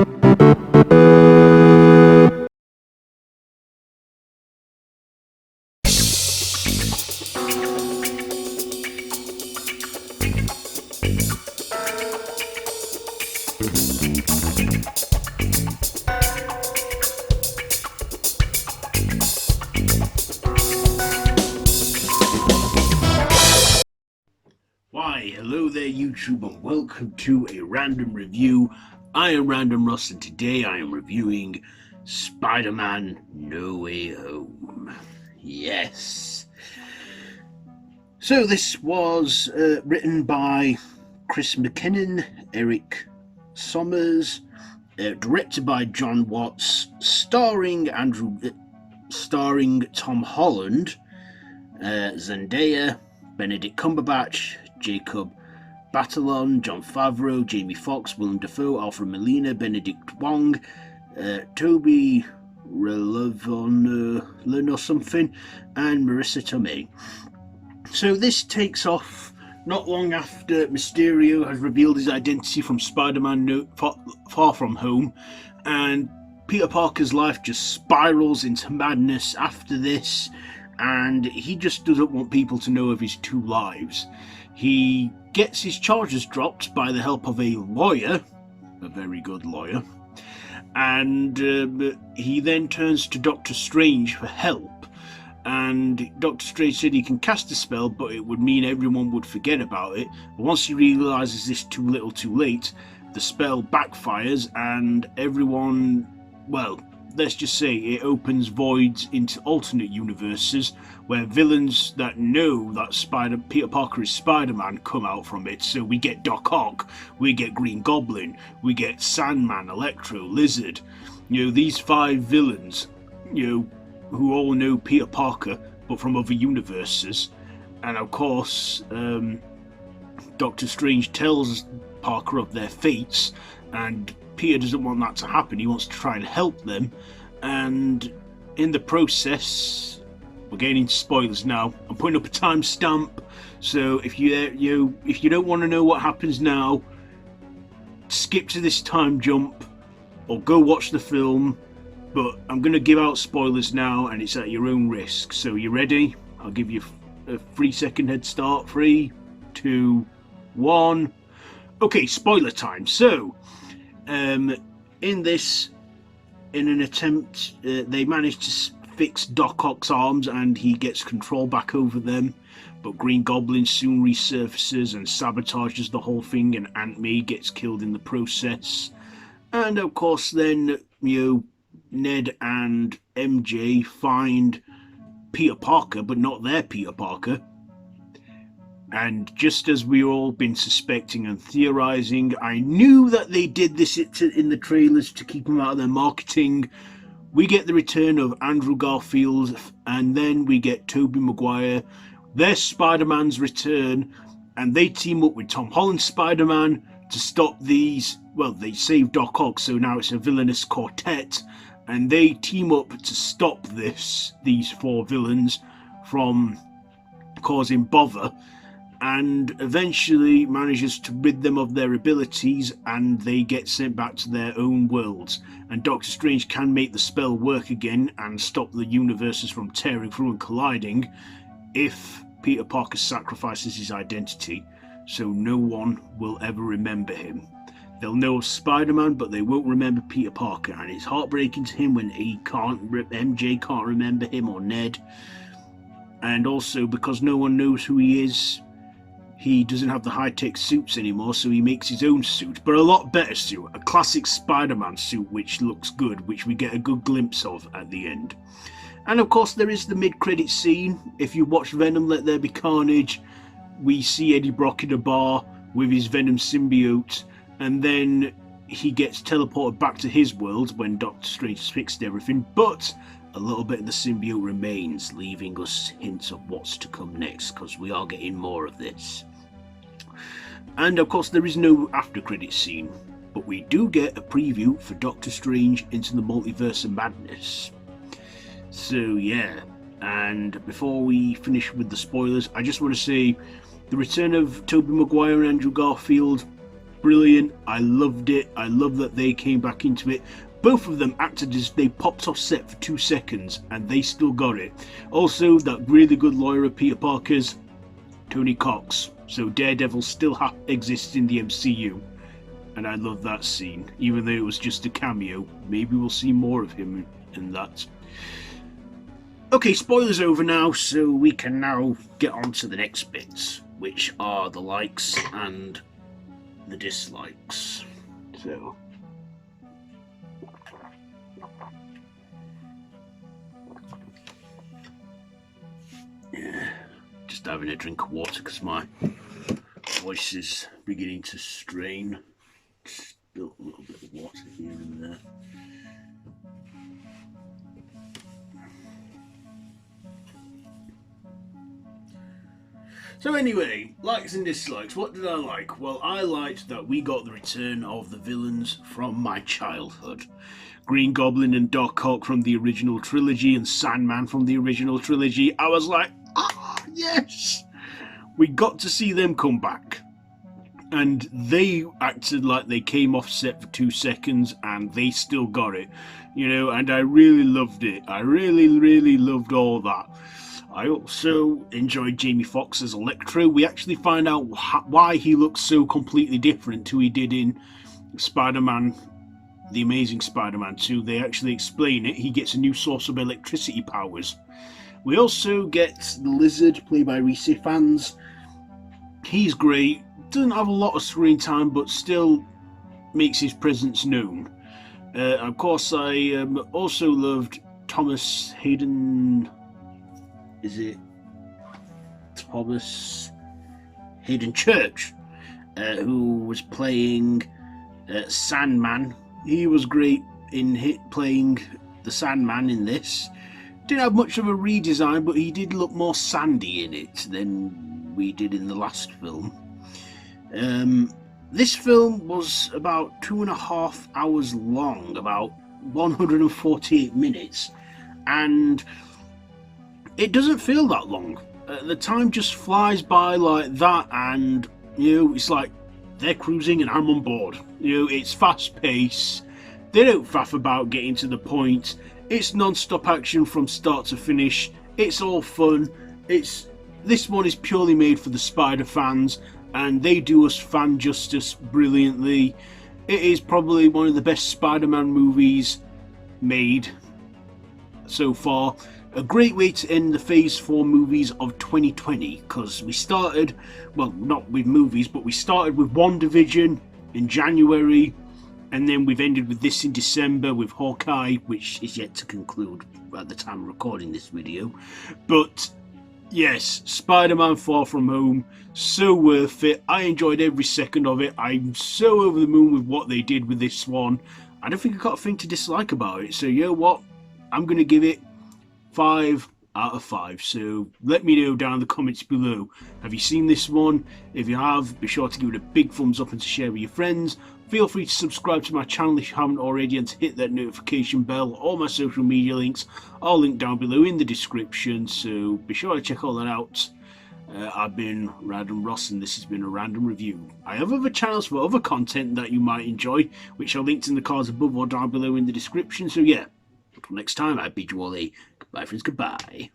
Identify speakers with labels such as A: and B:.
A: Why, hello there YouTube and welcome to a random review. I am Random Ross and today I am reviewing Spider-Man No Way Home. Yes. So this was written by Chris McKinnon, Eric Sommers, directed by John Watts, starring Tom Holland, Zendaya, Benedict Cumberbatch, Jacob Batalon, John Favreau, Jamie Foxx, Willem Dafoe, Alfred Molina, Benedict Wong, Toby Relevon or something, and Marisa Tomei. So this takes off not long after Mysterio has revealed his identity from Spider-Man Far From Home, and Peter Parker's life just spirals into madness after this, and he just doesn't want people to know of his two lives. He gets his charges dropped by the help of a lawyer, a very good lawyer, and he then turns to Doctor Strange for help. And Doctor Strange said he can cast a spell, but it would mean everyone would forget about it. But once he realises this too little too late, the spell backfires and everyone, well, let's just say it opens voids into alternate universes where villains that know that Peter Parker is Spider-Man come out from it. So we get Doc Ock, we get Green Goblin, we get Sandman, Electro, Lizard. You know, these five villains, you know, who all know Peter Parker but from other universes. And of course, Doctor Strange tells Parker of their fates, and Peter doesn't want that to happen. He wants to try and help them, and in the process, we're getting into spoilers now. I'm putting up a timestamp, so if you don't want to know what happens now, skip to this time jump or go watch the film. But I'm going to give out spoilers now, and it's at your own risk. So you ready? I'll give you a 3-second head start. 3, 2, 1. Okay, spoiler time. So in this, in an attempt, they manage to fix Doc Ock's arms and he gets control back over them, but Green Goblin soon resurfaces and sabotages the whole thing, and Aunt May gets killed in the process. And of course then, you know, Ned and MJ find Peter Parker, but not their Peter Parker. And just as we all been suspecting and theorizing, I knew that they did this in the trailers to keep them out of their marketing. We get the return of Andrew Garfield, and then we get Tobey Maguire. Their Spider-Man's return, and they team up with Tom Holland's Spider-Man to stop these. Well, they save Doc Ock, so now it's a villainous quartet, and they team up to stop these four villains from causing bother, and eventually manages to rid them of their abilities, and they get sent back to their own worlds. And Doctor Strange can make the spell work again and stop the universes from tearing through and colliding if Peter Parker sacrifices his identity, so no one will ever remember him. They'll know of Spider-Man, but they won't remember Peter Parker, and it's heartbreaking to him when MJ can't remember him, or Ned. And also, because no one knows who he is, he doesn't have the high-tech suits anymore, so he makes his own suit, but a lot better suit, a classic Spider-Man suit which looks good, which we get a good glimpse of at the end. And of course there is the mid-credit scene. If you watch Venom Let There Be Carnage, we see Eddie Brock in a bar with his Venom symbiote, and then he gets teleported back to his world when Doctor Strange has fixed everything, but a little bit of the symbiote remains, leaving us hints of what's to come next, because we are getting more of this. And of course there is no after credit scene, but we do get a preview for Doctor Strange Into the Multiverse of Madness. So yeah, and before we finish with the spoilers, I just want to say the return of Tobey Maguire and Andrew Garfield brilliant. I loved it. I love that they came back into it. Both of them acted as they popped off set for 2 seconds and they still got it. Also, that really good lawyer of Peter Parker's, Tony Cox. So Daredevil still exists in the MCU. And I love that scene, even though it was just a cameo. Maybe we'll see more of him in that. Okay, spoilers over now, so we can now get on to the next bits, which are the likes and the dislikes. So, yeah, just having a drink of water because my voice is beginning to strain. Spilt a little bit of water here and there. So anyway, likes and dislikes. What did I like? Well, I liked that we got the return of the villains from my childhood. Green Goblin and Doc Ock from the original trilogy and Sandman from the original trilogy. I was like, ah, yes! We got to see them come back. And they acted like they came off set for 2 seconds and they still got it. You know, and I really loved it. I really loved all that. I also enjoyed Jamie Foxx as Electro. We actually find out why he looks so completely different to he did in Spider-Man, The Amazing Spider-Man 2. They actually explain it. He gets a new source of electricity powers. We also get the Lizard, played by Rhys Ifans. He's great. Doesn't have a lot of screen time, but still makes his presence known. Of course, I also loved Thomas Haden. Is it Thomas Haden Church, who was playing Sandman. He was great in playing the Sandman in this. Didn't have much of a redesign, but he did look more sandy in it than we did in the last film. This film was about 2.5 hours long, about 148 minutes, and it doesn't feel that long. The time just flies by like that, and you know, it's like they're cruising and I'm on board. You know, it's fast paced. They don't faff about getting to the point. It's non-stop action from start to finish. It's all fun. This one is purely made for the Spider fans, and they do us fan justice brilliantly. It is probably one of the best Spider-Man movies made so far. A great way to end the Phase 4 movies of 2020, because we started, well, not with movies, but we started with WandaVision in January, and then we've ended with this in December with Hawkeye, which is yet to conclude at the time of recording this video. But yes, Spider-Man Far From Home, so worth it. I enjoyed every second of it. I'm so over the moon with what they did with this one. I don't think I've got a thing to dislike about it. So you know what? I'm going to give it 5 out of 5. So let me know down in the comments below. Have you seen this one? If you have, be sure to give it a big thumbs up and to share with your friends. Feel free to subscribe to my channel if you haven't already, and to hit that notification bell. All my social media links are linked down below in the description, so be sure to check all that out. I've been Random Ross, and this has been a random review. I have other channels for other content that you might enjoy, which are linked in the cards above or down below in the description. So yeah, until next time, I bid you all a goodbye, friends, goodbye.